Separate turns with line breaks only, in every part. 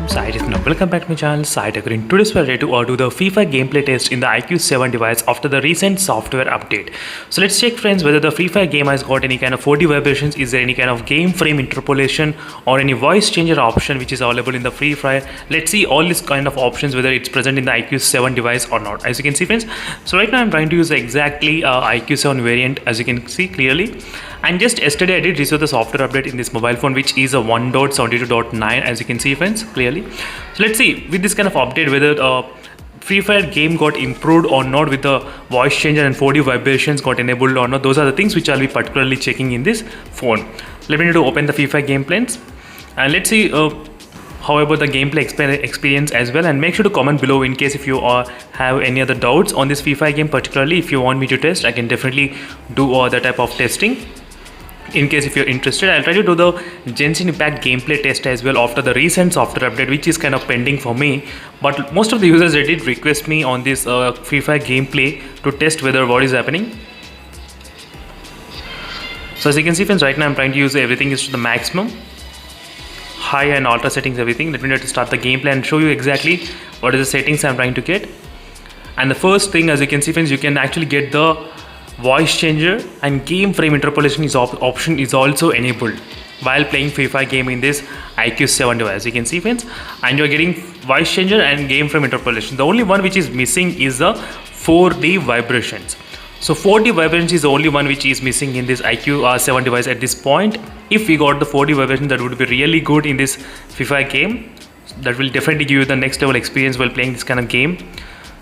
Sai Now welcome back to my channel Sai Tech. In today's video to do the FIFA gameplay test in the iQOO 7 device after the recent software update. So let's check friends whether the FIFA game has got any kind of 4D vibrations, is there any kind of game frame interpolation or any voice changer option which is available in the Free Fire. Let's see all these kind of options whether it's present in the iQOO 7 device or not. As you can see friends, so right now I'm trying to use exactly iQOO 7 variant, as you can see clearly. And just yesterday I did receive the software update in this mobile phone, which is a 1.72.9, as you can see friends clearly. So let's see with this kind of update whether Free Fire game got improved or not, with the voice changer and 4D vibrations got enabled or not. Those are the things which I'll be particularly checking in this phone. Let me need to open the Free Fire game plans and let's see how about the gameplay experience as well, and make sure to comment below in case if you have any other doubts on this Free Fire game. Particularly if you want me to test, I can definitely do that type of testing. In case if you're interested, I'll try to do the Genshin Impact gameplay test as well after the recent software update, which is kind of pending for me. But most of the users, they did request me on this Free Fire gameplay to test whether what is happening. So as you can see friends, right now I'm trying to use everything is to the maximum, high and ultra settings, everything. Let me know to start the gameplay and show you exactly what is the settings I'm trying to get. And the first thing, as you can see friends, you can actually get the voice changer and game frame interpolation option is also enabled while playing Free Fire game in this iQOO 7 device. As you can see friends, and you're getting voice changer and game frame interpolation. The only one which is missing is the 4D vibrations. So 4D vibrations is the only one which is missing in this iQOO 7 device at this point. If we got the 4D vibration, that would be really good in this Free Fire game. That will definitely give you the next level experience while playing this kind of game.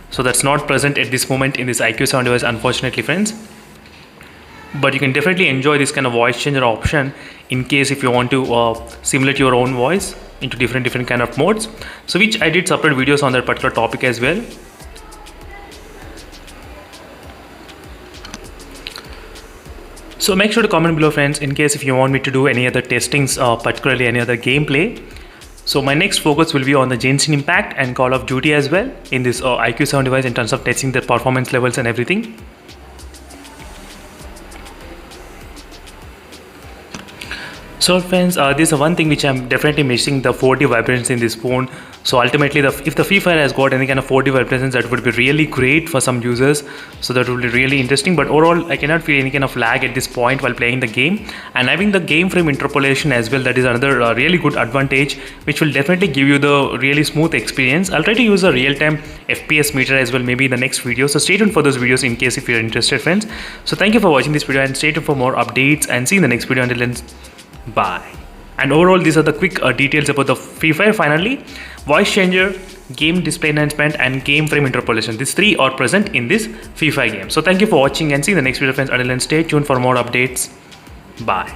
So that's not present at this moment in this iQOO 7 device, unfortunately friends. But you can definitely enjoy this kind of voice changer option in case if you want to simulate your own voice into different kind of modes. So which I did separate videos on that particular topic as well. So make sure to comment below friends in case if you want me to do any other testings, particularly any other gameplay. So my next focus will be on the Genshin Impact and Call of Duty as well in this iQOO 7 device in terms of testing the performance levels and everything. So friends, this is one thing which I'm definitely missing, the 4D vibrations in this phone. So ultimately, if the Free Fire has got any kind of 4D vibrations, that would be really great for some users. So that would be really interesting. But overall, I cannot feel any kind of lag at this point while playing the game. And having the game frame interpolation as well, that is another really good advantage, which will definitely give you the really smooth experience. I'll try to use a real-time FPS meter as well, maybe in the next video. So stay tuned for those videos in case if you're interested, friends. So thank you for watching this video and stay tuned for more updates and see you in the next video. Until then, bye. And overall, these are the quick details about the Free Fire. Finally, voice changer, game display enhancement and game frame interpolation, these three are present in this Free Fire game. So thank you for watching and see you in the next video friends. Until then, stay tuned for more updates. Bye.